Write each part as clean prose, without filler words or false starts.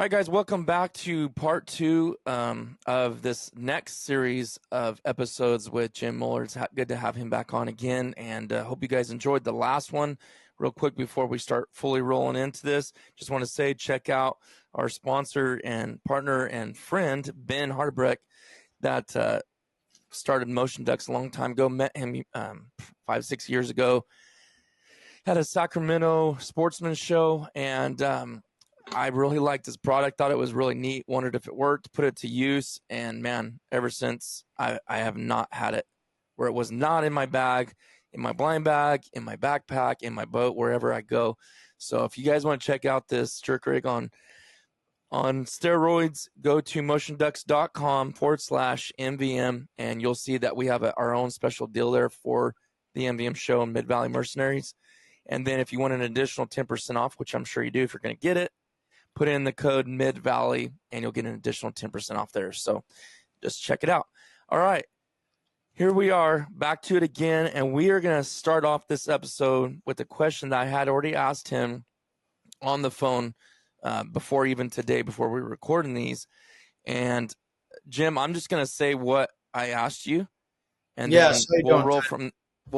All right, guys, welcome back to part two of this next series of episodes with Jim Muller. It's good to have him back on again, and hope you guys enjoyed the last one. Real quick before we start fully rolling into this, just want to say check out our sponsor and partner and friend, Ben Hardbreck, that started Motion Ducks a long time ago. Met him 5-6 years ago. Had a Sacramento sportsman show, and I really liked this product, thought it was really neat, wondered if it worked, put it to use, and man, ever since I have not had it where it was not in my bag, in my blind bag, in my backpack, in my boat, wherever I go. So if you guys want to check out this jerk rig on steroids, go to motionducks.com/MVM, and you'll see that we have our own special deal there for the MVM show and Mid-Valley Mercenaries. And then if you want an additional 10% off, which I'm sure you do if you're going to get it, put in the code Mid-Valley, and you'll get an additional 10% off there. So just check it out. All right, here we are, back to it again, and we are going to start off this episode with a question that I had already asked him on the phone before even today, before we were recording these. And, Jim, I'm just going to say what I asked you, and then we'll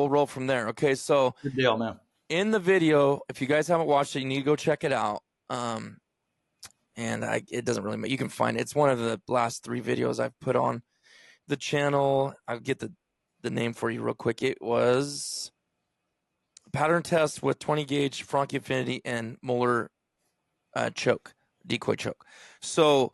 roll from there. Okay, so good deal, man. In the video, if you guys haven't watched it, you need to go check it out. And it doesn't really matter. You can find it. It's one of the last 3 videos I've put on the channel. I'll get the name for you real quick. It was pattern test with 20 gauge Franke Affinity and Muller choke, decoy choke. So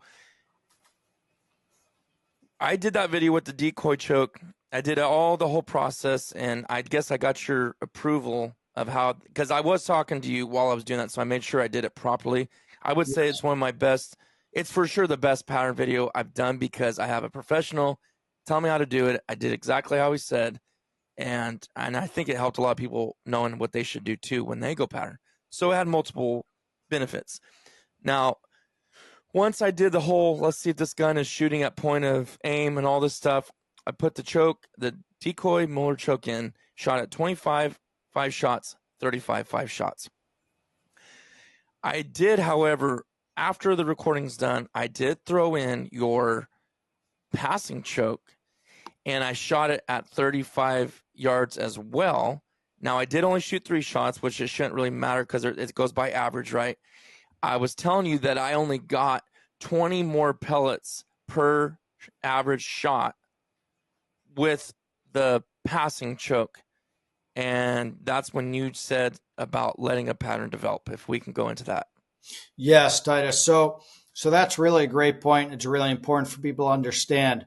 I did that video with the decoy choke. I did the whole process, and I guess I got your approval of how, because I was talking to you while I was doing that, so I made sure I did it properly. I would say it's one of my best. It's for sure the best pattern video I've done because I have a professional tell me how to do it. I did exactly how he said, and I think it helped a lot of people knowing what they should do too when they go pattern. So it had multiple benefits. Now, once I did the whole, let's see if this gun is shooting at point of aim and all this stuff, I put the decoy Muller choke in, shot at 25, 5 shots, 35, 5 shots. I did, however, after the recording's done, I did throw in your passing choke, and I shot it at 35 yards as well. Now, I did only shoot 3 shots, which it shouldn't really matter because it goes by average, right? I was telling you that I only got 20 more pellets per average shot with the passing choke. And that's when you said about letting a pattern develop, if we can go into that. Yes, Titus. So that's really a great point. It's really important for people to understand.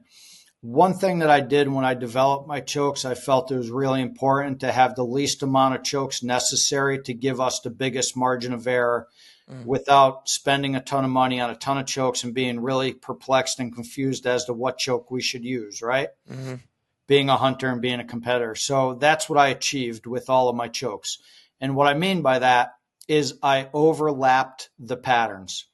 One thing that I did when I developed my chokes, I felt it was really important to have the least amount of chokes necessary to give us the biggest margin of error without spending a ton of money on a ton of chokes and being really perplexed and confused as to what choke we should use, right? Mm-hmm. Being a hunter and being a competitor. So that's what I achieved with all of my chokes. And what I mean by that is I overlapped the patterns.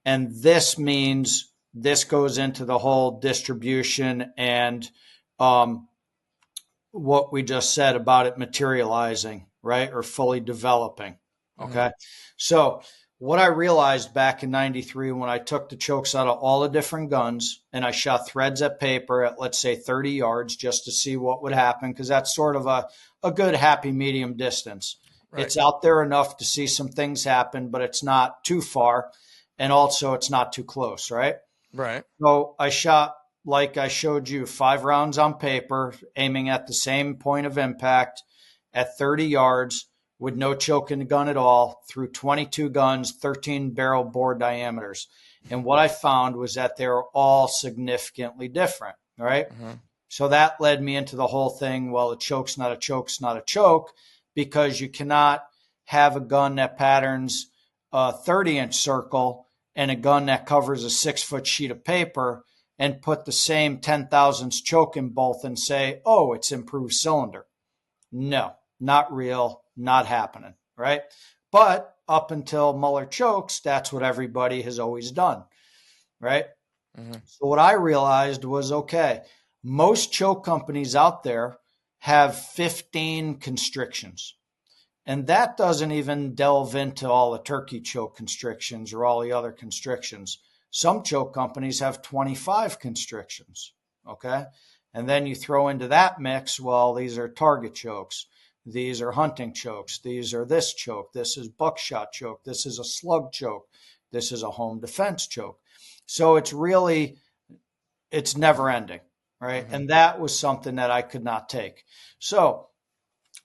And this means this goes into the whole distribution and what we just said about it materializing, right? Or fully developing. Okay. Mm-hmm. So what I realized back in 93 when I took the chokes out of all the different guns and I shot threads at paper at, let's say, 30 yards just to see what would happen, because that's sort of a good happy medium distance. Right. It's out there enough to see some things happen, but it's not too far. And also it's not too close, right? Right. So I shot, like I showed you, 5 rounds on paper, aiming at the same point of impact at 30 yards. With no choke in the gun at all, through 22 guns, 13 barrel bore diameters. And what I found was that they were all significantly different, right? Mm-hmm. So that led me into the whole thing, well, a choke's not a choke's not a choke, because you cannot have a gun that patterns a 30-inch circle and a gun that covers a 6-foot sheet of paper and put the same 10 thousandths choke in both and say, oh, it's improved cylinder. No, not real. Not happening, right? But up until Muller chokes, that's what everybody has always done, right? Mm-hmm. So what I realized was, okay, most choke companies out there have 15 constrictions. And that doesn't even delve into all the turkey choke constrictions or all the other constrictions. Some choke companies have 25 constrictions. Okay. And then you throw into that mix, well, these are target chokes. These are hunting chokes. These are this choke. This is buckshot choke. This is a slug choke. This is a home defense choke. So it's never ending, right? Mm-hmm. And that was something that I could not take. So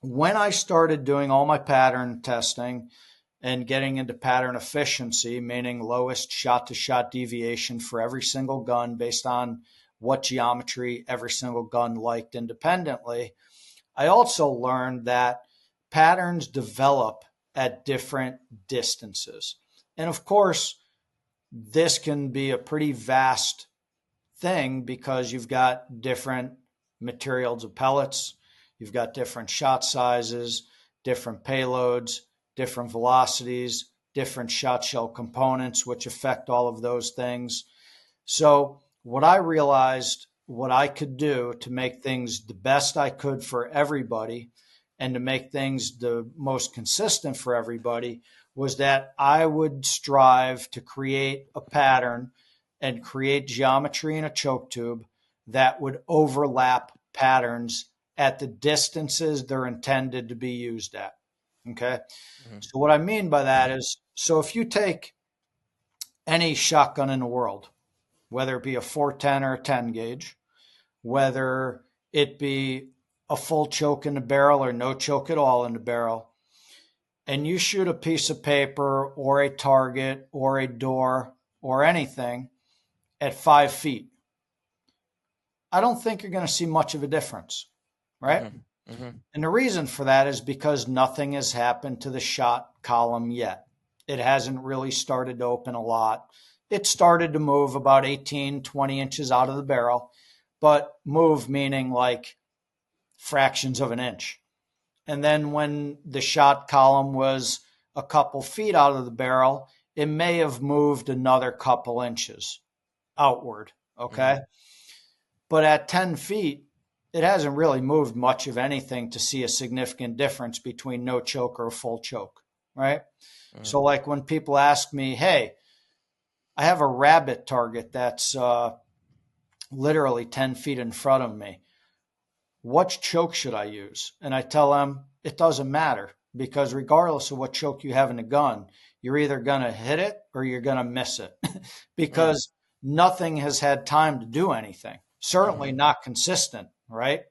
when I started doing all my pattern testing and getting into pattern efficiency, meaning lowest shot-to-shot deviation for every single gun based on what geometry every single gun liked independently, I also learned that patterns develop at different distances. And of course, this can be a pretty vast thing because you've got different materials of pellets, you've got different shot sizes, different payloads, different velocities, different shot shell components, which affect all of those things. So what I realized what I could do to make things the best I could for everybody and to make things the most consistent for everybody was that I would strive to create a pattern and create geometry in a choke tube that would overlap patterns at the distances they're intended to be used at. Okay. Mm-hmm. So what I mean by that is, so if you take any shotgun in the world, whether it be a 410 or a 10 gauge, whether it be a full choke in the barrel or no choke at all in the barrel, and you shoot a piece of paper or a target or a door or anything at 5 feet, I don't think you're going to see much of a difference, right? Mm-hmm. Mm-hmm. And the reason for that is because nothing has happened to the shot column yet. It hasn't really started to open a lot. It started to move about 18, 20 inches out of the barrel, but move meaning like fractions of an inch. And then when the shot column was a couple feet out of the barrel, it may have moved another couple inches outward. Okay. Mm-hmm. But at 10 feet, it hasn't really moved much of anything to see a significant difference between no choke or full choke. Right. Mm-hmm. So like when people ask me, hey, I have a rabbit target that's literally 10 feet in front of me. What choke should I use? And I tell them it doesn't matter because regardless of what choke you have in the gun, you're either going to hit it or you're going to miss it because nothing has had time to do anything. Certainly not consistent, right?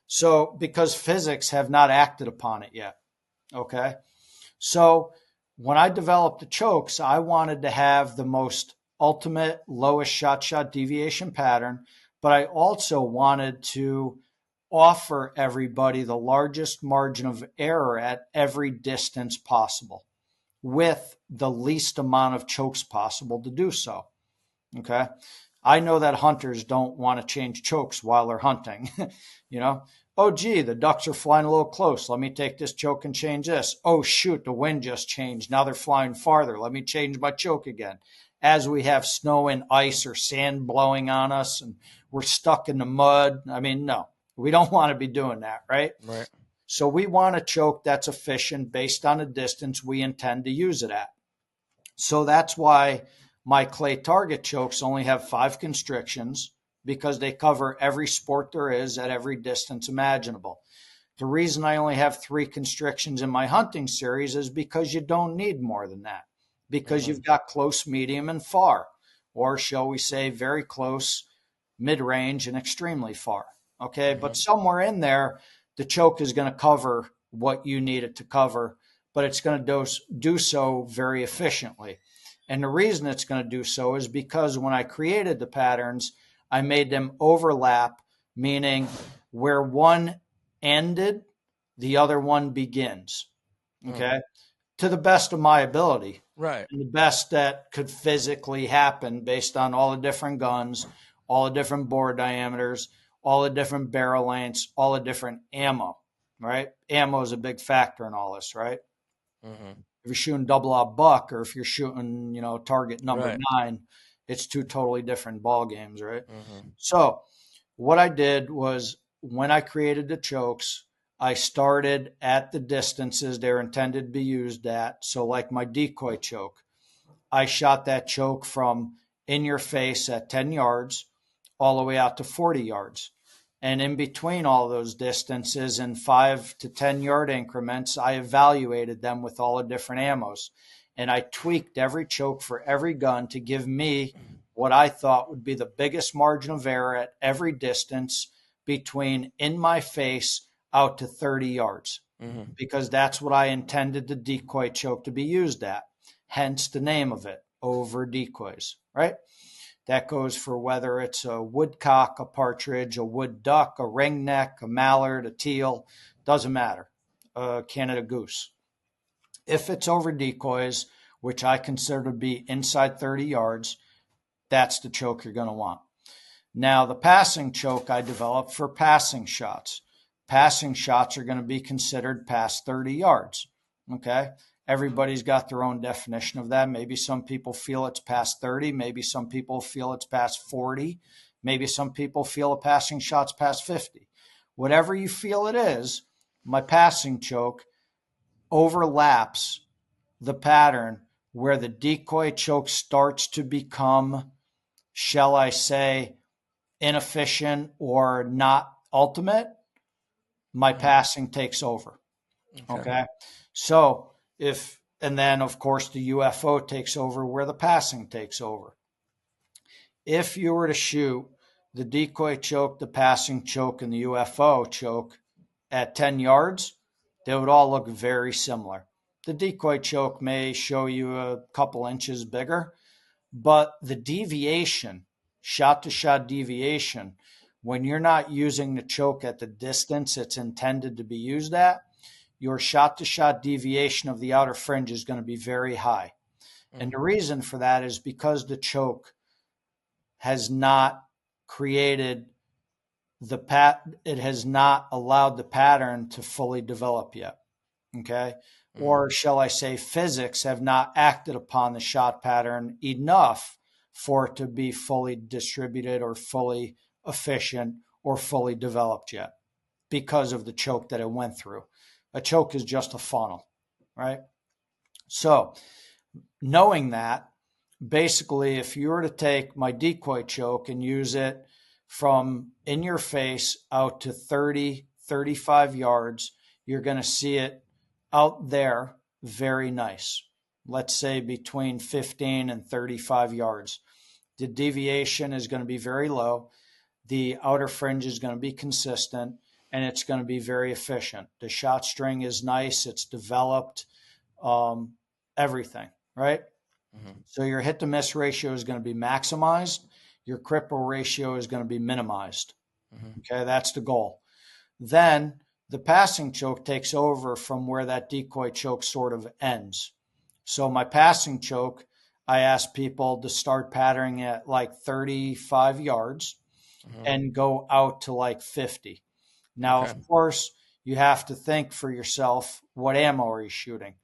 So because physics have not acted upon it yet. Okay. So when I developed the chokes, I wanted to have the most ultimate lowest shot deviation pattern, but I also wanted to offer everybody the largest margin of error at every distance possible with the least amount of chokes possible to do so. Okay. I know that hunters don't want to change chokes while they're hunting. Oh, gee, the ducks are flying a little close. Let me take this choke and change this. Oh, shoot, the wind just changed. Now they're flying farther. Let me change my choke again. As we have snow and ice or sand blowing on us and we're stuck in the mud. I mean, no, we don't want to be doing that, right? Right. So we want a choke that's efficient based on the distance we intend to use it at. So that's why my clay target chokes only have 5 constrictions because they cover every sport there is at every distance imaginable. The reason I only have 3 constrictions in my hunting series is because you don't need more than that, because you've got close, medium, and far, or shall we say very close, mid-range, and extremely far. Okay, but somewhere in there, the choke is going to cover what you need it to cover, but it's going to do so very efficiently. And the reason it's going to do so is because when I created the patterns, I made them overlap, meaning where one ended, the other one begins. Okay. To the best of my ability. Right. And the best that could physically happen based on all the different guns, all the different bore diameters, all the different barrel lengths, all the different ammo, right? Ammo is a big factor in all this, right? Mm-hmm. If you're shooting double-aught buck or if you're shooting, target number 9, it's 2 totally different ball games, right? So what I did was when I created the chokes, I started at the distances they're intended to be used at. So like my decoy choke, I shot that choke from in your face at 10 yards all the way out to 40 yards. And in between all those distances in 5 to 10 yard increments, I evaluated them with all the different ammos. And I tweaked every choke for every gun to give me what I thought would be the biggest margin of error at every distance between in my face out to 30 yards, because that's what I intended the decoy choke to be used at. Hence the name of it, over decoys, right? That goes for whether it's a woodcock, a partridge, a wood duck, a ringneck, a mallard, a teal, doesn't matter, a Canada goose. If it's over decoys, which I consider to be inside 30 yards, that's the choke you're going to want. Now, the passing choke I developed for passing shots. Passing shots are going to be considered past 30 yards, okay? Everybody's got their own definition of that. Maybe some people feel it's past 30. Maybe some people feel it's past 40. Maybe some people feel a passing shot's past 50. Whatever you feel it is, my passing choke overlaps the pattern where the decoy choke starts to become, shall I say, inefficient or not ultimate. My passing takes over. Okay. So and then of course the UFO takes over where the passing takes over. If you were to shoot the decoy choke, the passing choke, and the UFO choke at 10 yards, they would all look very similar. The decoy choke may show you a couple inches bigger, but the deviation, shot to shot deviation, when you're not using the choke at the distance it's intended to be used at, your shot to shot deviation of the outer fringe is going to be very high. And the reason for that is because the choke has not created it has not allowed the pattern to fully develop yet. Okay. Or shall I say, physics have not acted upon the shot pattern enough for it to be fully distributed or fully efficient or fully developed yet because of the choke that it went through. A choke is just a funnel, right? So knowing that, basically, if you were to take my decoy choke and use it from in your face out to 30, 35 yards, you're going to see it out there very nice. Let's say between 15 and 35 yards. The deviation is going to be very low. The outer fringe is going to be consistent, and it's going to be very efficient. The shot string is nice. It's developed, everything, right? So your hit to miss ratio is going to be maximized. Your cripple ratio is going to be minimized. Okay, that's the goal. Then the passing choke takes over from where that decoy choke sort of ends. So my passing choke, I ask people to start patterning at like 35 yards and go out to like 50. Now, of course, you have to think for yourself, what ammo are you shooting?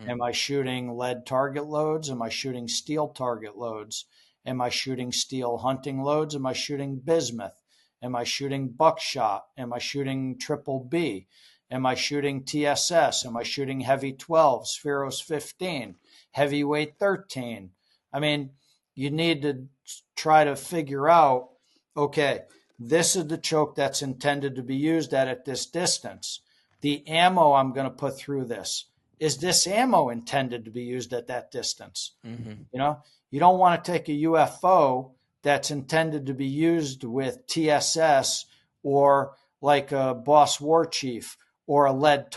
Am I shooting lead target loads? Am I shooting steel target loads? Am I shooting steel hunting loads? Am I shooting bismuth? Am I shooting buckshot? Am I shooting triple B? Am I shooting TSS? Am I shooting heavy 12, Spheros 15, heavyweight 13? I mean, you need to try to figure out, okay, this is the choke that's intended to be used at this distance. The ammo I'm going to put through this, is this ammo intended to be used at that distance? You know, you don't want to take a UFO that's intended to be used with TSS or like a Boss War Chief or a lead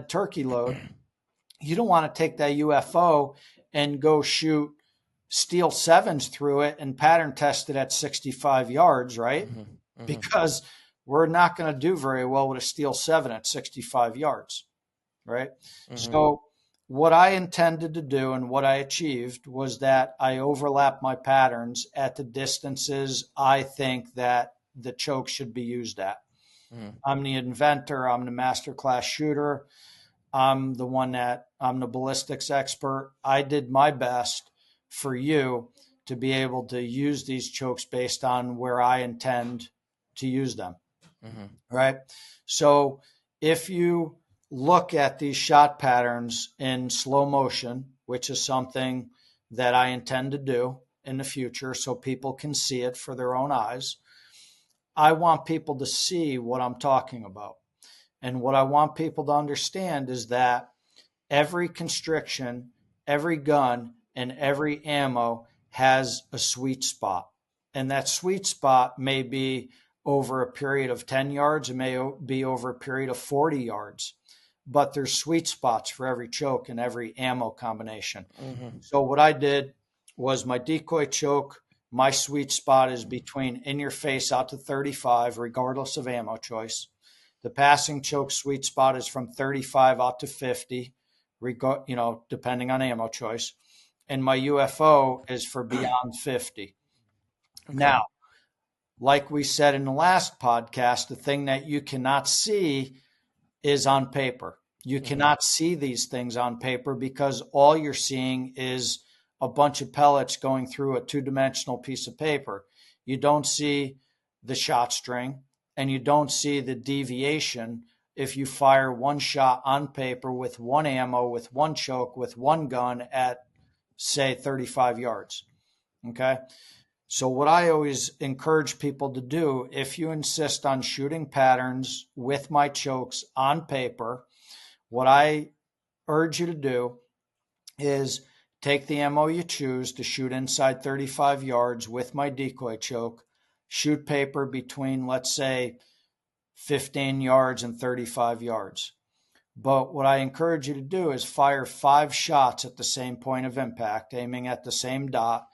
turkey load. You don't want to take that UFO and go shoot steel sevens through it and pattern test it at 65 yards, right? Because we're not going to do very well with a steel 7 at 65 yards, right? So what I intended to do and what I achieved was that I overlapped my patterns at the distances I think that the choke should be used at. I'm the inventor. I'm the master class shooter. I'm the ballistics expert. I did my best for you to be able to use these chokes based on where I intend to use them. Right. So if you look at these shot patterns in slow motion, which is something that I intend to do in the future so people can see it for their own eyes, I want people to see what I'm talking about. And what I want people to understand is that every constriction, every gun, and every ammo has a sweet spot. And that sweet spot may be over a period of 10 yards, it may be over a period of 40 yards. But there's sweet spots for every choke and every ammo combination. Mm-hmm. So what I did was my decoy choke, my sweet spot is between in your face out to 35, regardless of ammo choice. The passing choke sweet spot is from 35 out to 50, depending on ammo choice. And my UFO is for beyond 50. Okay. Now, like we said in the last podcast, the thing that you cannot see is on paper. You cannot see these things on paper because all you're seeing is a bunch of pellets going through a two-dimensional piece of paper. You don't see the shot string, and you don't see the deviation if you fire one shot on paper with one ammo, with one choke, with one gun at, say, 35 yards. Okay? So what I always encourage people to do, if you insist on shooting patterns with my chokes on paper, what I urge you to do is take the ammo you choose to shoot inside 35 yards with my decoy choke, shoot paper between, let's say, 15 yards and 35 yards. But what I encourage you to do is fire 5 shots at the same point of impact, aiming at the same dot,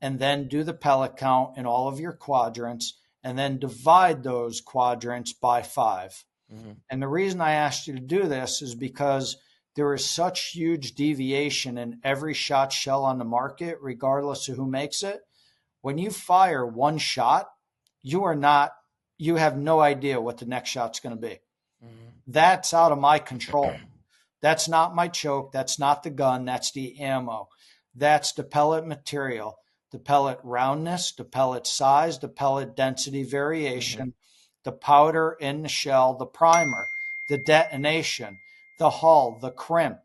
and then do the pellet count in all of your quadrants, and then divide those quadrants by 5. Mm-hmm. And the reason I asked you to do this is because there is such huge deviation in every shot shell on the market, regardless of who makes it. When you fire one shot, you have no idea what the next shot's going to be. Mm-hmm. That's out of my control. That's not my choke. That's not the gun. That's the ammo. That's the pellet material, the pellet roundness, the pellet size, the pellet density variation, the powder in the shell, the primer, the detonation, the hull, the crimp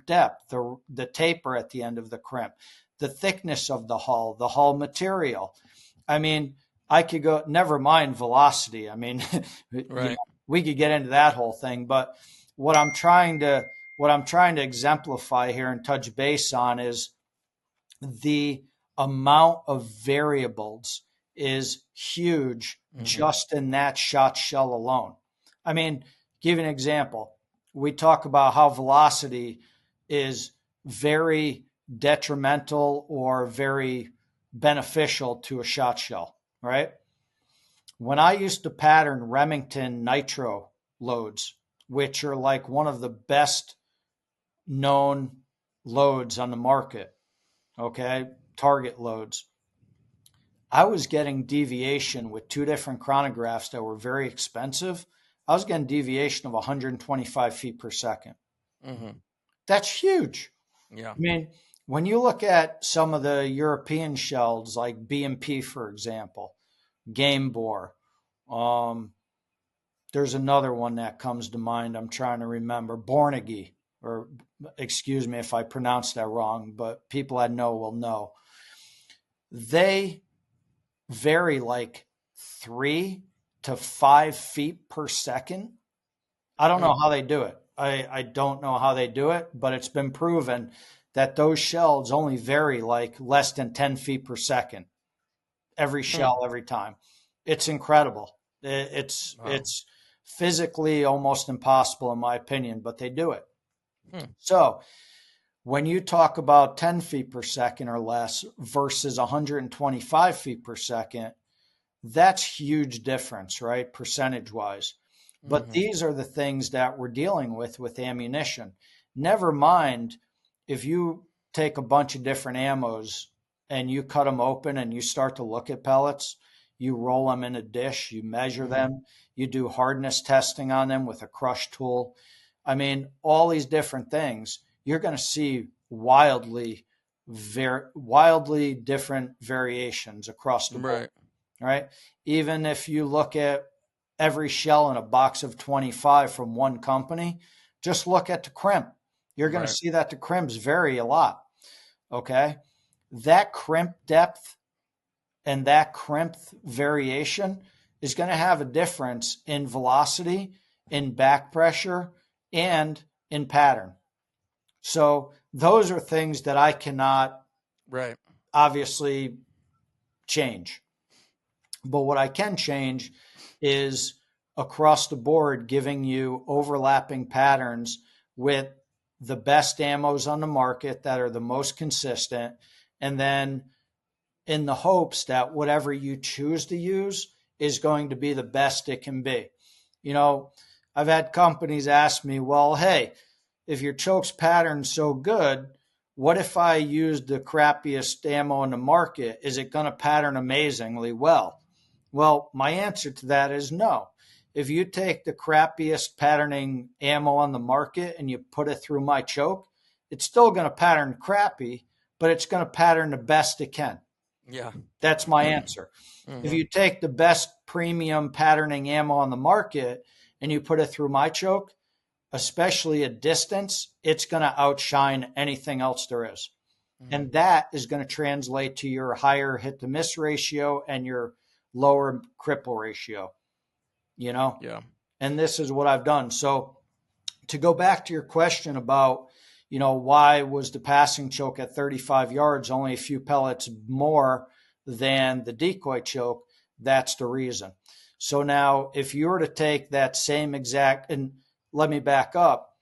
depth, the taper at the end of the crimp, the thickness of the hull material. I mean, I could go, never mind velocity. I mean, right. We could get into that whole thing, but what I'm trying to exemplify here and touch base on is the amount of variables is huge just in that shot shell alone. I mean, give you an example. We talk about how velocity is very detrimental or very beneficial to a shot shell, right? When I used to pattern Remington nitro loads, which are like one of the best known loads on the market, okay, target loads, I was getting deviation with 2 different chronographs that were very expensive. I was getting deviation of 125 feet per second. Mm-hmm. That's huge. Yeah. I mean, when you look at some of the European shells like B&P, for example, Game Bore, there's another one that comes to mind. I'm trying to remember, Bornegi, or excuse me if I pronounced that wrong, but people I know will know. They vary like 3 to 5 feet per second. I don't know how they do it. I don't know how they do it, but it's been proven that those shells only vary like less than 10 feet per second. Every shell, every time. It's incredible. It's physically almost impossible in my opinion, but they do it. So when you talk about 10 feet per second or less versus 125 feet per second, that's huge difference, right? Percentage wise. But these are the things that we're dealing with ammunition. Never mind if you take a bunch of different ammos and you cut them open and you start to look at pellets, you roll them in a dish, you measure them, you do hardness testing on them with a crush tool. I mean, all these different things, you're going to see wildly different variations across the board. Right? Even if you look at every shell in a box of 25 from one company, just look at the crimp. You're going to see that the crimps vary a lot. Okay. That crimp depth and that crimp variation is going to have a difference in velocity, in back pressure, and in pattern. So those are things that I cannot obviously change. But what I can change is across the board giving you overlapping patterns with the best ammos on the market that are the most consistent, and then in the hopes that whatever you choose to use is going to be the best it can be. You know, I've had companies ask me, well, hey, if your choke's pattern's so good, what if I used the crappiest ammo in the market? Is it going to pattern amazingly well? Well, my answer to that is no. If you take the crappiest patterning ammo on the market and you put it through my choke, it's still going to pattern crappy, but it's going to pattern the best it can. Yeah. That's my answer. If you take the best premium patterning ammo on the market and you put it through my choke, especially at distance, it's going to outshine anything else there is. And that is going to translate to your higher hit to miss ratio and your lower cripple ratio, you know? Yeah. And this is what I've done. So to go back to your question about, you know, why was the passing choke at 35 yards only a few pellets more than the decoy choke? That's the reason. So now if you were to take that same exact, and let me back up,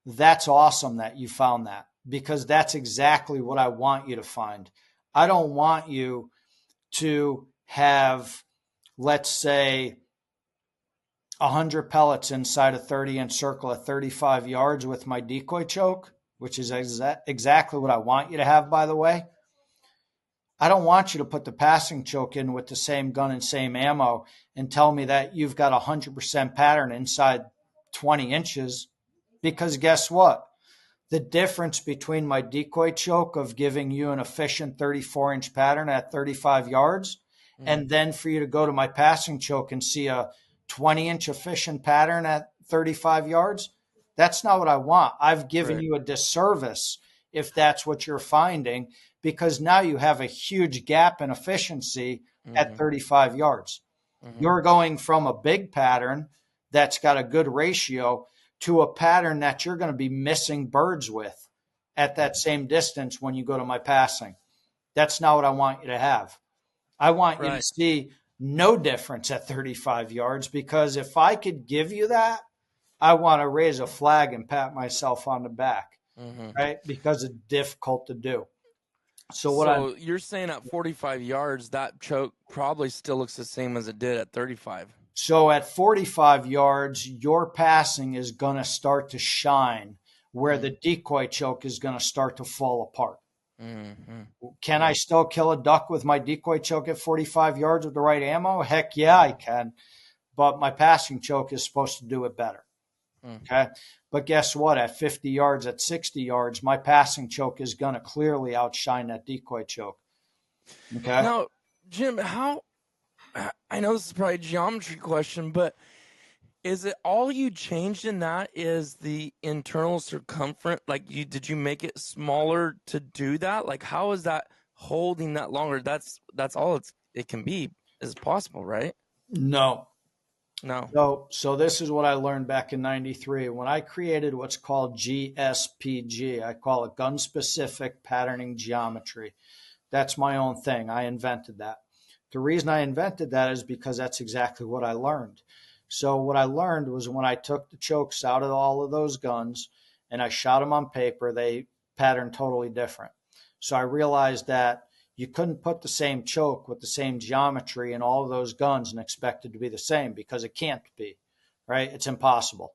that's awesome that you found that, because that's exactly what I want you to find. I don't want you to have, let's say, 100 pellets inside a 30-inch circle at 35 yards with my decoy choke, which is exactly what I want you to have, by the way. I don't want you to put the passing choke in with the same gun and same ammo and tell me that you've got 100% pattern inside 20 inches, because guess what? The difference between my decoy choke of giving you an efficient 34-inch pattern at 35 yards and then for you to go to my passing choke and see a 20-inch efficient pattern at 35 yards, that's not what I want. I've given you a disservice if that's what you're finding, because now you have a huge gap in efficiency at 35 yards. You're going from a big pattern that's got a good ratio to a pattern that you're going to be missing birds with at that same distance when you go to my passing. That's not what I want you to have. I want you to see no difference at 35 yards, because if I could give you that, I want to raise a flag and pat myself on the back, right? Because it's difficult to do. So you're saying at 45 yards, that choke probably still looks the same as it did at 35. So at 45 yards, your passing is going to start to shine where the decoy choke is going to start to fall apart. Can I still kill a duck with my decoy choke at 45 yards with the right ammo? Heck yeah, I can. But my passing choke is supposed to do it better. Okay. But guess what? At 50 yards, at 60 yards, my passing choke is going to clearly outshine that decoy choke. Okay. Now, Jim, I know this is probably a geometry question, but is it all you changed in that is the internal circumference? Like, did you make it smaller to do that? Like, how is that holding that longer? That's all it can be is possible, right? No. No. So this is what I learned back in 93 when I created what's called GSPG. I call it gun specific patterning geometry. That's my own thing. I invented that. The reason I invented that is because that's exactly what I learned. So what I learned was when I took the chokes out of all of those guns and I shot them on paper, they patterned totally different. So I realized that you couldn't put the same choke with the same geometry in all of those guns and expect it to be the same, because it can't be, right? It's impossible.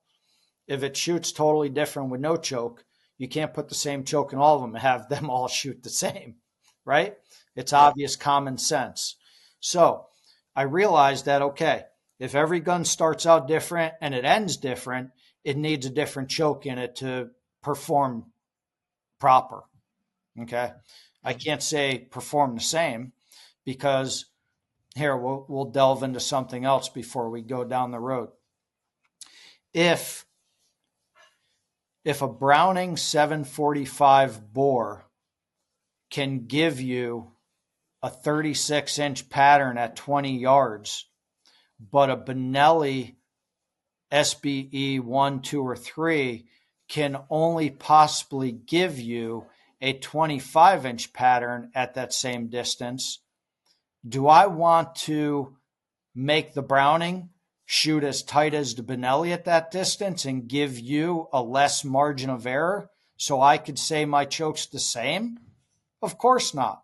If it shoots totally different with no choke, you can't put the same choke in all of them and have them all shoot the same, right? It's obvious common sense. So I realized that, okay, if every gun starts out different and it ends different, it needs a different choke in it to perform proper, okay? I can't say perform the same, because here, we'll delve into something else before we go down the road. If a Browning 745 bore can give you a 36-inch pattern at 20 yards, but a Benelli SBE 1, 2, or 3 can only possibly give you a 25-inch pattern at that same distance, do I want to make the Browning shoot as tight as the Benelli at that distance and give you a less margin of error so I could say my choke's the same? Of course not.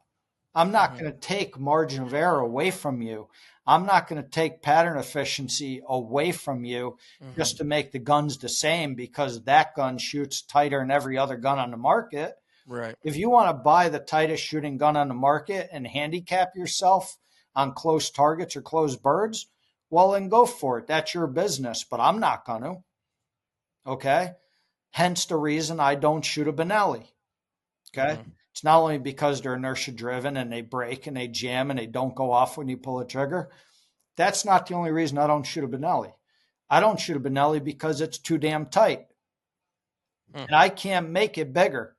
I'm not going to take margin of error away from you. I'm not going to take pattern efficiency away from you just to make the guns the same because that gun shoots tighter than every other gun on the market. Right. If you want to buy the tightest shooting gun on the market and handicap yourself on close targets or close birds, well, then go for it. That's your business, but I'm not going to. Okay? Hence the reason I don't shoot a Benelli. Okay? It's not only because they're inertia driven and they break and they jam and they don't go off when you pull a trigger. That's not the only reason I don't shoot a Benelli. I don't shoot a Benelli because it's too damn tight. And I can't make it bigger.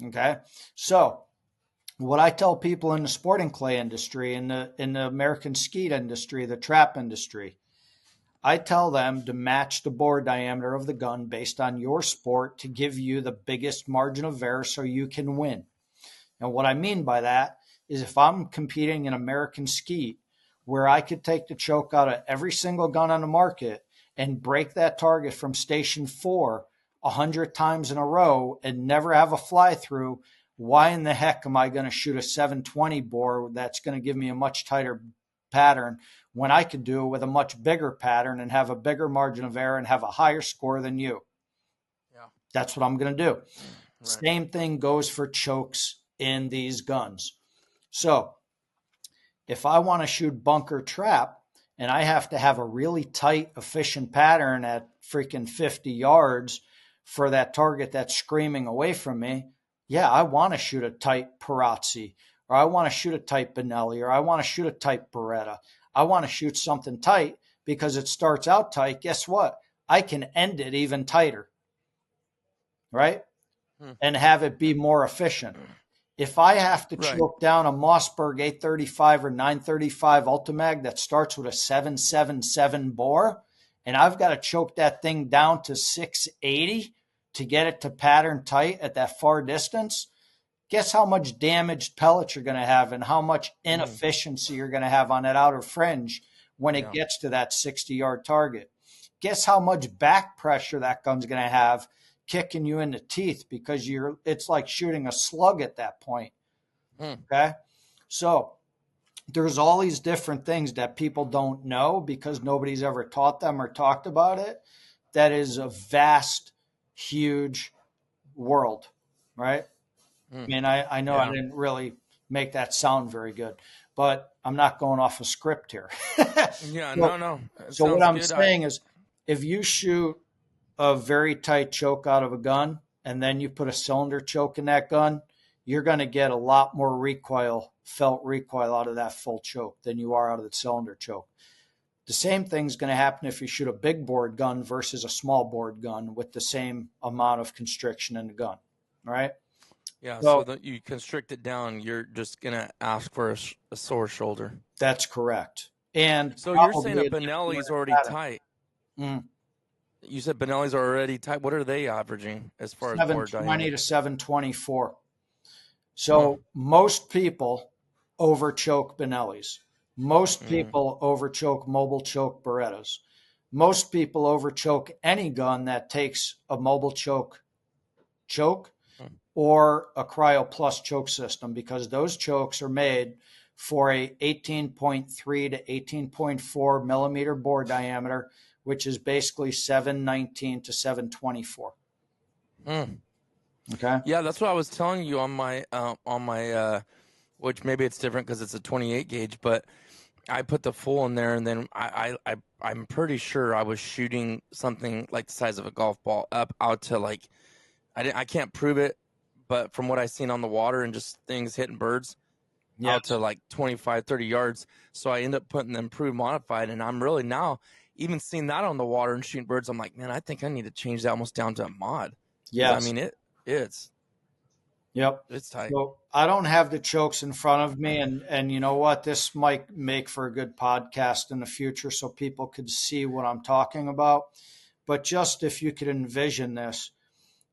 Okay? So what I tell people in the sporting clay industry, in the American skeet industry, the trap industry, I tell them to match the bore diameter of the gun based on your sport to give you the biggest margin of error so you can win. And what I mean by that is if I'm competing in American skeet, where I could take the choke out of every single gun on the market and break that target from station 4 100 times in a row and never have a fly through, why in the heck am I going to shoot a 720 bore that's going to give me a much tighter pattern when I could do it with a much bigger pattern and have a bigger margin of error and have a higher score than you? Yeah. That's what I'm going to do. Right. Same thing goes for chokes in these guns. So if I want to shoot bunker trap and I have to have a really tight, efficient pattern at freaking 50 yards for that target that's screaming away from me, yeah, I want to shoot a tight Perazzi, or I want to shoot a tight Benelli, or I want to shoot a tight Beretta. I want to shoot something tight because it starts out tight. Guess what? I can end it even tighter, right? And have it be more efficient. If I have to choke down a Mossberg 835 or 935 Ultimag that starts with a 777 bore, and I've got to choke that thing down to 680 to get it to pattern tight at that far distance, guess how much damaged pellets you're going to have and how much inefficiency you're going to have on that outer fringe when it gets to that 60-yard target. Guess how much back pressure that gun's going to have kicking you in the teeth because it's like shooting a slug at that point. Okay? So there's all these different things that people don't know because nobody's ever taught them or talked about it. That is a vast, huge world, right? I mean, I know I didn't really make that sound very good, but I'm not going off a script here. No. So what I'm saying is if you shoot a very tight choke out of a gun and then you put a cylinder choke in that gun, you're going to get a lot more felt recoil out of that full choke than you are out of the cylinder choke. The same thing's going to happen if you shoot a big bored gun versus a small bored gun with the same amount of constriction in the gun, right? Yeah, so that you constrict it down, you're just going to ask for a sore shoulder. That's correct. And so you're saying a Benelli's already tight. You said Benelli's are already tight. What are they averaging as far as bore diameter? 720 to 724. So most people overchoke Benelli's. Most people overchoke mobile choke Berettas. Most people overchoke any gun that takes a mobile choke or a Cryo Plus choke system because those chokes are made for a 18.3 to 18.4 millimeter bore diameter, which is basically 719 to 724. Okay. Yeah, that's what I was telling you on my which maybe it's different because it's a 28 gauge, but I put the full in there, and then I'm pretty sure I was shooting something like the size of a golf ball up out to like I can't prove it, but from what I seen on the water and just things hitting birds, out Yes. to like 25, 30 yards. So I end up putting the improved modified, and I'm really now even seeing that on the water and shooting birds. I'm like, man, I think I need to change that almost down to a mod because I Yes. mean it's Yep. it's tight. So I don't have the chokes in front of me, and you know what? This might make for a good podcast in the future, so people could see what I'm talking about. But just if you could envision this,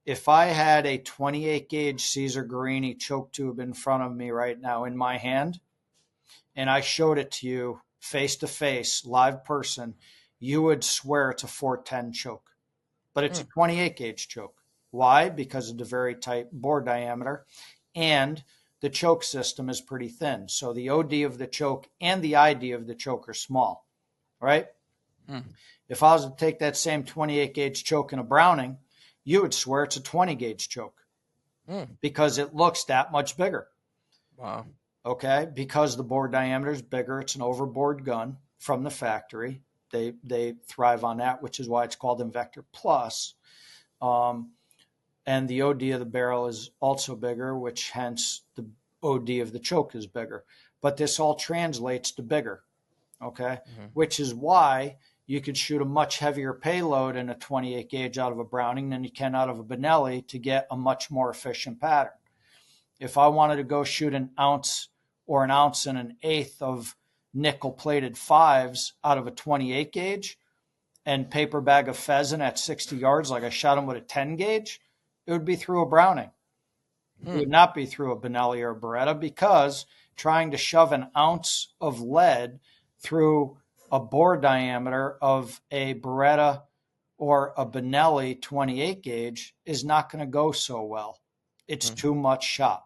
if I had a 28 gauge Caesar Guarini choke tube in front of me right now in my hand, and I showed it to you face to face, live person, you would swear it's a 410 choke, but it's a 28 gauge choke. Why? Because of the very tight bore diameter, and the choke system is pretty thin. So the OD of the choke and the ID of the choke are small, right? If I was to take that same 28 gauge choke in a Browning, you would swear it's a 20 gauge choke because it looks that much bigger. Wow. Okay, because the bore diameter is bigger, it's an overboard gun from the factory. They thrive on that, which is why it's called Invector Plus. And the OD of the barrel is also bigger, which hence the OD of the choke is bigger. But this all translates to bigger, okay? Which is why you could shoot a much heavier payload in a 28 gauge out of a Browning than you can out of a Benelli to get a much more efficient pattern. If I wanted to go shoot an ounce or an ounce and an eighth of nickel plated fives out of a 28 gauge and paper bag of pheasant at 60 yards like I shot him with a 10 gauge, it would be through a Browning. It would not be through a Benelli or a Beretta, because trying to shove an ounce of lead through a bore diameter of a Beretta or a Benelli 28 gauge is not going to go so well. It's too much shot.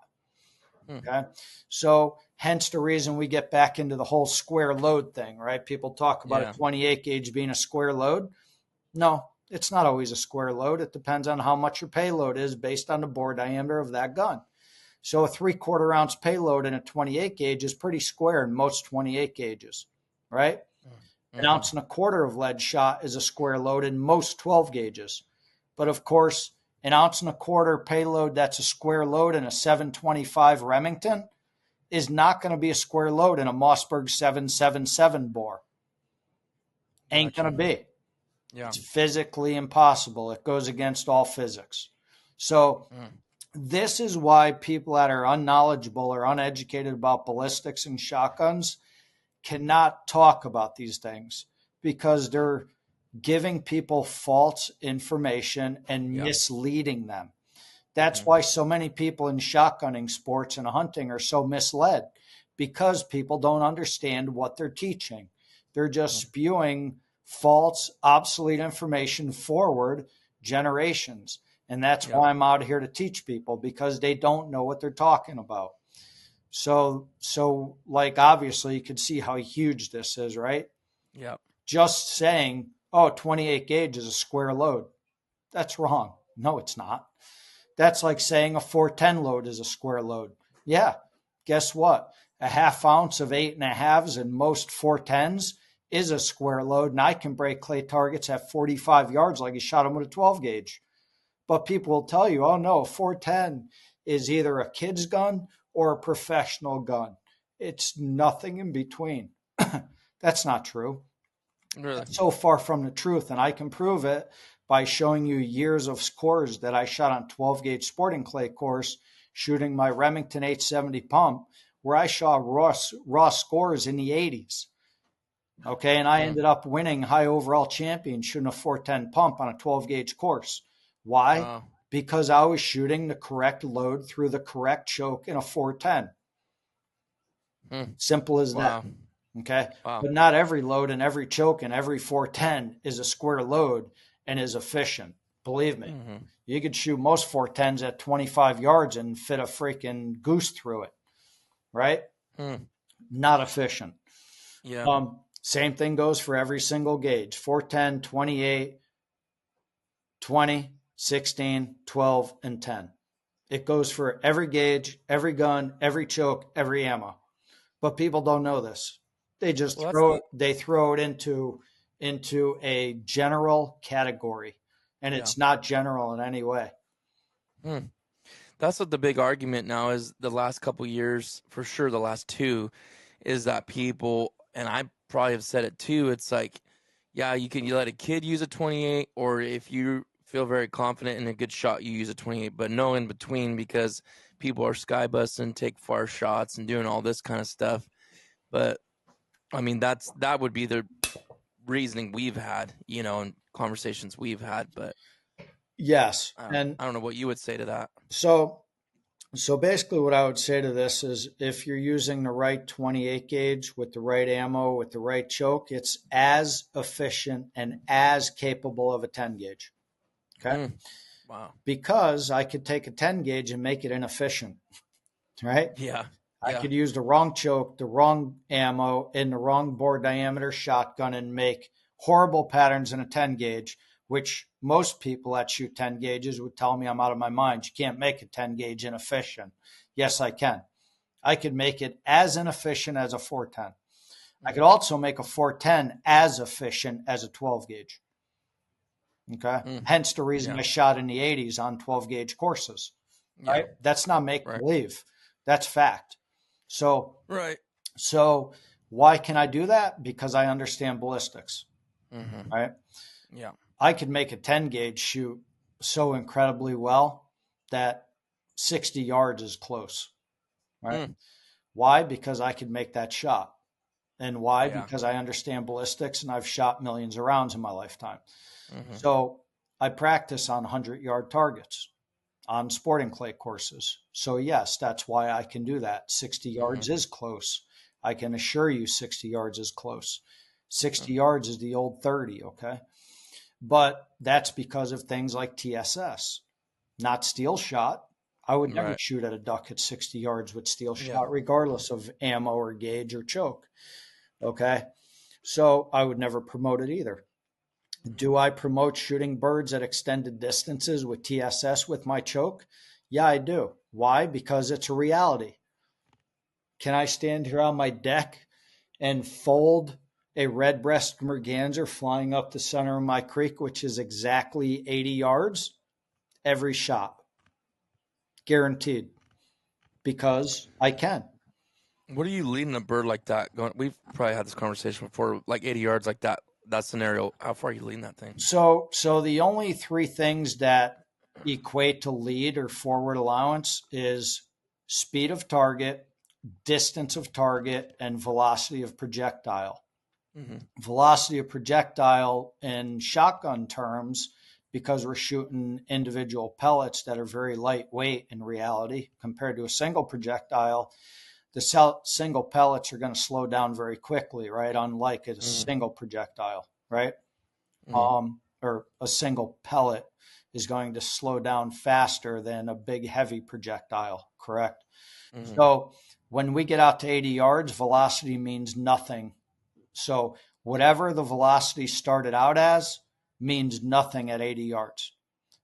Okay. So hence the reason we get back into the whole square load thing, right? People talk about a 28 gauge being a square load. No, it's not always a square load. It depends on how much your payload is based on the bore diameter of that gun. So a 3/4 ounce payload in a 28 gauge is pretty square in most 28 gauges, right? An ounce and a quarter of lead shot is a square load in most 12 gauges. But of course, an ounce and a quarter payload that's a square load in a 725 Remington is not going to be a square load in a Mossberg 777 bore. Ain't going to be. Yeah. It's physically impossible. It goes against all physics. So this is why people that are unknowledgeable or uneducated about ballistics and shotguns cannot talk about these things, because they're giving people false information and misleading them. That's why so many people in shotgunning sports and hunting are so misled, because people don't understand what they're teaching. They're just spewing false, obsolete information forward generations. And that's why I'm out here to teach people, because they don't know what they're talking about. So like, obviously you could see how huge this is, right? Yeah. Just saying, oh, 28 gauge is a square load. That's wrong. No, it's not. That's like saying a 410 load is a square load. Yeah. Guess what? A half ounce of 8.5s in most 410s is a square load, and I can break clay targets at 45 yards like you shot them with a 12 gauge. But people will tell you, oh no, a 410 is either a kid's gun or a professional gun. It's nothing in between. That's not true. Really? That's so far from the truth, and I can prove it by showing you years of scores that I shot on 12 gauge sporting clay course, shooting my Remington 870 pump, where I shot raw scores in the 80s. Okay, and I ended up winning high overall champion shooting a 410 pump on a 12 gauge course. Why? Because I was shooting the correct load through the correct choke in a 410. Simple as that. Okay. But not every load and every choke and every 410 is a square load and is efficient. Believe me. You could shoot most 410s at 25 yards and fit a freaking goose through it. Right? Not efficient. Yeah. Same thing goes for every single gauge. 410, 28, 20, 16, 12, and 10. It goes for every gauge, every gun, every choke, every ammo. But people don't know this. They just throw it into a general category, and it's not general in any way. That's what the big argument now is. The last couple years, for sure, the last two, is that people, and I probably have said it too. It's like, yeah, you let a kid use a 28, or if you feel very confident in a good shot, you use a 28, but no in between, because people are sky busting, take far shots, and doing all this kind of stuff. But I mean, that would be the reasoning we've had, and conversations we've had. But Yes. I don't know what you would say to that. So basically what I would say to this is if you're using the right 28 gauge with the right ammo, with the right choke, it's as efficient and as capable of a 10 gauge. Okay. Wow. Because I could take a 10 gauge and make it inefficient, right? Yeah. I could use the wrong choke, the wrong ammo, and the wrong bore diameter shotgun and make horrible patterns in a 10 gauge, which most people that shoot 10 gauges would tell me I'm out of my mind. You can't make a 10 gauge inefficient. Yes, I can. I could make it as inefficient as a 410. I could also make a 410 as efficient as a 12 gauge. Okay. Hence the reason I shot in the 80s on 12 gauge courses. Right. That's not make believe. That's fact. So why can I do that? Because I understand ballistics. Right. Yeah. I could make a 10 gauge shoot so incredibly well that 60 yards is close. Right. Why? Because I could make that shot. And why? Because I understand ballistics and I've shot millions of rounds in my lifetime. So I practice on 100-yard targets on sporting clay courses. So yes, that's why I can do that. 60 yards is close. I can assure you 60 yards is close. 60 yards is the old 30, okay? But that's because of things like TSS, not steel shot. I would never shoot at a duck at 60 yards with steel shot, regardless of ammo or gauge or choke, okay? So I would never promote it either. Do I promote shooting birds at extended distances with TSS with my choke? Yeah, I do. Why? Because it's a reality. Can I stand here on my deck and fold a red-breasted merganser flying up the center of my creek, which is exactly 80 yards? Every shot. Guaranteed. Because I can. What are you leading a bird like that? We've probably had this conversation before, like 80 yards like that scenario. How far are you leading that thing? So the only three things that equate to lead or forward allowance is speed of target, distance of target, and velocity of projectile. Velocity of projectile in shotgun terms, because we're shooting individual pellets that are very lightweight in reality compared to a single projectile, the single pellets are going to slow down very quickly, right? Unlike a single projectile, right? Or a single pellet is going to slow down faster than a big, heavy projectile, correct? So when we get out to 80 yards, velocity means nothing. So whatever the velocity started out as means nothing at 80 yards.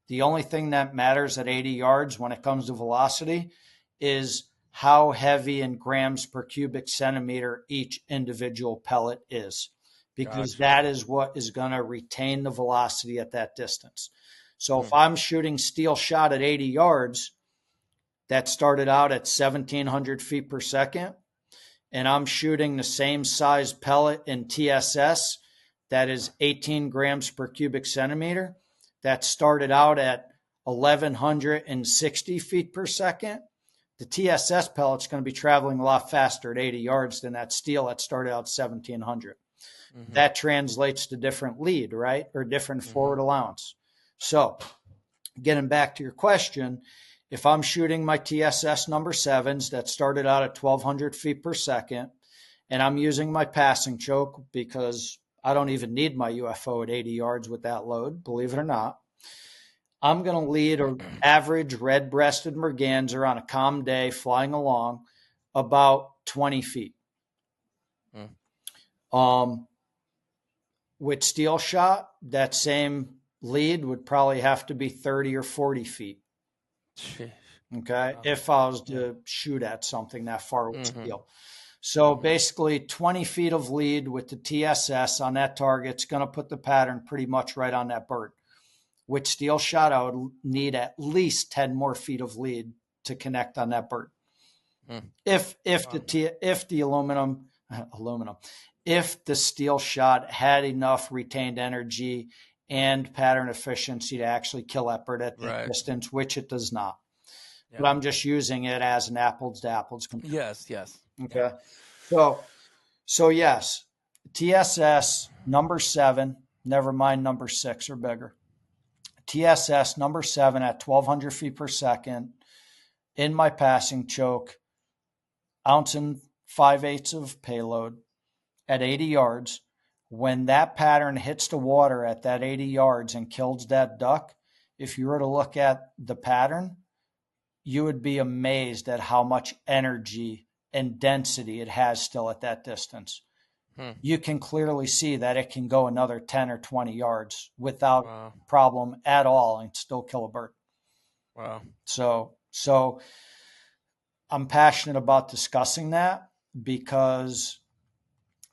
The only thing that matters at 80 yards when it comes to velocity is how heavy in grams per cubic centimeter each individual pellet is, because that is what is going to retain the velocity at that distance. So if I'm shooting steel shot at 80 yards that started out at 1,700 feet per second, and I'm shooting the same size pellet in TSS that is 18 grams per cubic centimeter that started out at 1,160 feet per second, the TSS pellet's going to be traveling a lot faster at 80 yards than that steel that started out 1,700. That translates to different lead, right? Or different forward allowance. So getting back to your question, if I'm shooting my TSS number 7s that started out at 1,200 feet per second, and I'm using my passing choke because I don't even need my UFO at 80 yards with that load, believe it or not, I'm going to lead an average red-breasted merganser on a calm day flying along about 20 feet. With steel shot, that same lead would probably have to be 30 or 40 feet. Okay. Wow. If I was to shoot at something that far with steel. So basically 20 feet of lead with the TSS on that target is going to put the pattern pretty much right on that bird. With steel shot, I would need at least 10 more feet of lead to connect on that bird. Hmm. If Wow. if the steel shot had enough retained energy and pattern efficiency to actually kill that bird at that Right. distance, which it does not. But Yeah. I'm just using it as an apples to apples comparison. Yes. Yes. Yeah. Okay. So yes, TSS number 7, never mind number 6 or bigger. TSS number 7 at 1,200 feet per second in my passing choke, ounce and 5/8 of payload at 80 yards. When that pattern hits the water at that 80 yards and kills that duck, if you were to look at the pattern, you would be amazed at how much energy and density it has still at that distance. You can clearly see that it can go another 10 or 20 yards without Wow. problem at all and still kill a bird. Wow. So I'm passionate about discussing that because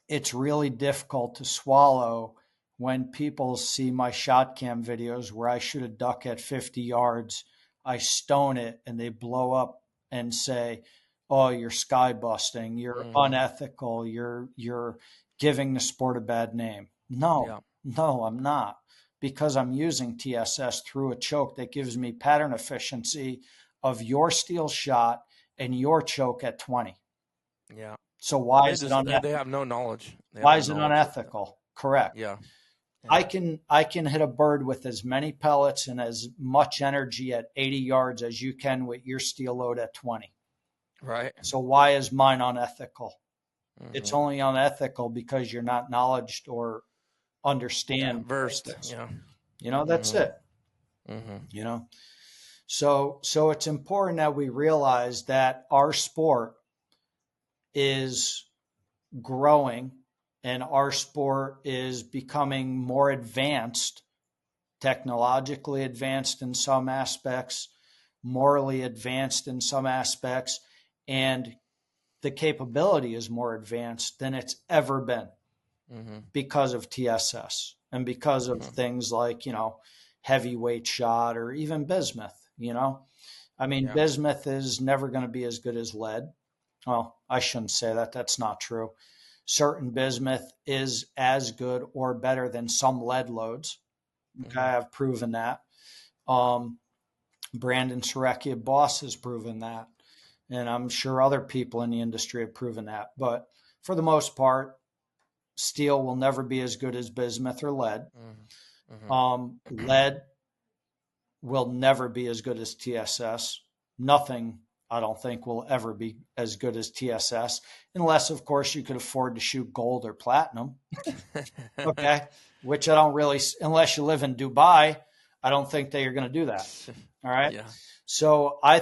it's really difficult to swallow when people see my shot cam videos where I shoot a duck at 50 yards, I stone it, and they blow up and say, "Oh, you're sky busting, you're unethical, you're giving the sport a bad name." No, I'm not, because I'm using TSS through a choke that gives me pattern efficiency of your steel shot and your choke at 20. Yeah. So why They is it just unethical? they have no knowledge. Why is it unethical? Correct. Yeah. I can hit a bird with as many pellets and as much energy at 80 yards as you can with your steel load at 20. Right. So why is mine unethical? It's only unethical because you're not knowledgeable or understand versed. this. Yeah. That's it. So it's important that we realize that our sport is growing and our sport is becoming more advanced, technologically advanced in some aspects, morally advanced in some aspects, and the capability is more advanced than it's ever been because of TSS and because of things like, heavyweight shot or even bismuth, bismuth is never going to be as good as lead. Well, I shouldn't say that. That's not true. Certain bismuth is as good or better than some lead loads. Okay, I've proven that. Brandon Serecki at Boss has proven that. And I'm sure other people in the industry have proven that. But for the most part, steel will never be as good as bismuth or lead. Lead will never be as good as TSS. Nothing, I don't think, will ever be as good as TSS, unless, of course, you could afford to shoot gold or platinum. Okay, which I don't really, unless you live in Dubai, I don't think that you're going to do that. All right. Yeah. So I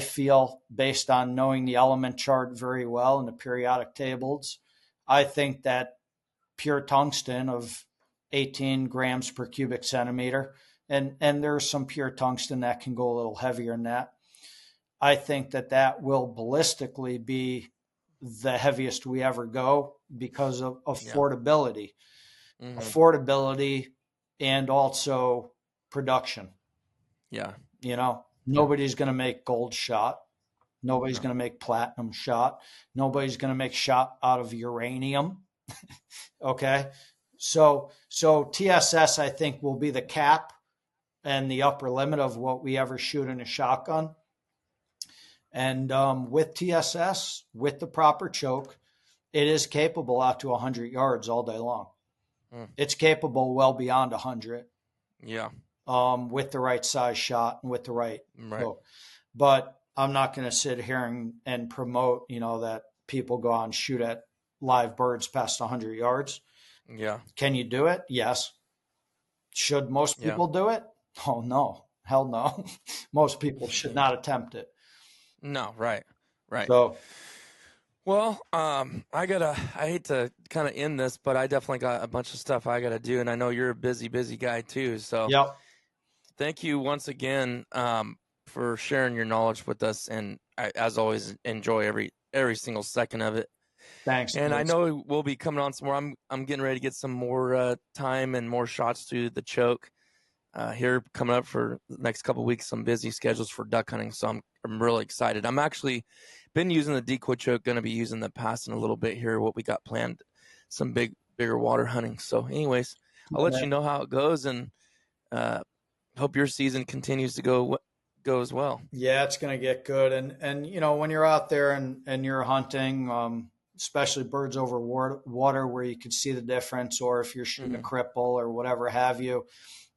feel, based on knowing the element chart very well and the periodic tables, I think that pure tungsten of 18 grams per cubic centimeter, and there's some pure tungsten that can go a little heavier than that. I think that will ballistically be the heaviest we ever go because of affordability. Affordability and also production. Yeah. Nobody's going to make gold shot. Nobody's going to make platinum shot. Nobody's going to make shot out of uranium. Okay. So TSS, I think, will be the cap and the upper limit of what we ever shoot in a shotgun. And with TSS, with the proper choke, it is capable out to 100 yards all day long. It's capable well beyond 100. Yeah. With the right size shot and with the right choke. But I'm not going to sit here and promote, that people go out and shoot at live birds past 100 yards. Yeah. Can you do it? Yes. Should most people do it? Oh, no. Hell no. Most people should not attempt it. No, right. So, well, I hate to kind of end this, but I definitely got a bunch of stuff I got to do. And I know you're a busy guy too. So thank you once again, for sharing your knowledge with us. And I, as always, enjoy every single second of it. Thanks. And I know we'll be coming on some more. I'm getting ready to get some more time and more shots through the choke. here coming up for the next couple of weeks, some busy schedules for duck hunting. So I'm really excited. I'm actually been using the decoy choke, going to be using the passing a little bit here, what we got planned, some bigger water hunting. So anyways, I'll let you know how it goes, and hope your season continues to go as well. Yeah, it's going to get good. And when you're out there and you're hunting, especially birds over water where you can see the difference, or if you're shooting a cripple or whatever have you,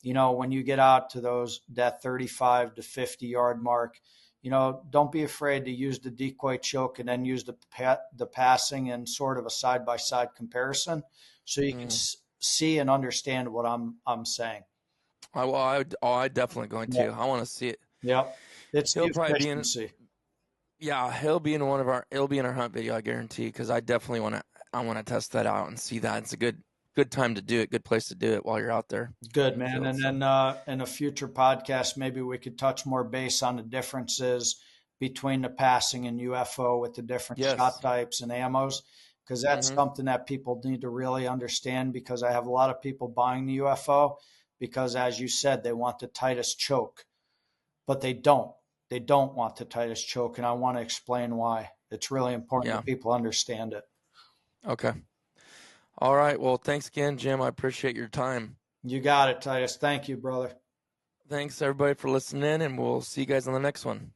when you get out to that 35 to 50 yard mark, don't be afraid to use the decoy choke and then use the passing and sort of a side by side comparison, so you can see and understand what I'm saying. I definitely going to. I want to see it. Yep, it's He'll the probably efficiency. It'll be in our hunt video, I guarantee, because I definitely want to test that out and see that. It's a good time to do it, good place to do it while you're out there. Good, man. And then in a future podcast, maybe we could touch more base on the differences between the passing and UFO with the different shot types and ammos, because that's something that people need to really understand, because I have a lot of people buying the UFO because, as you said, they want the tightest choke, but they don't. They don't want the tightest choke, and I want to explain why. It's really important that people understand it. Okay. All right. Well, thanks again, Jim. I appreciate your time. You got it, Titus. Thank you, brother. Thanks, everybody, for listening in, and we'll see you guys on the next one.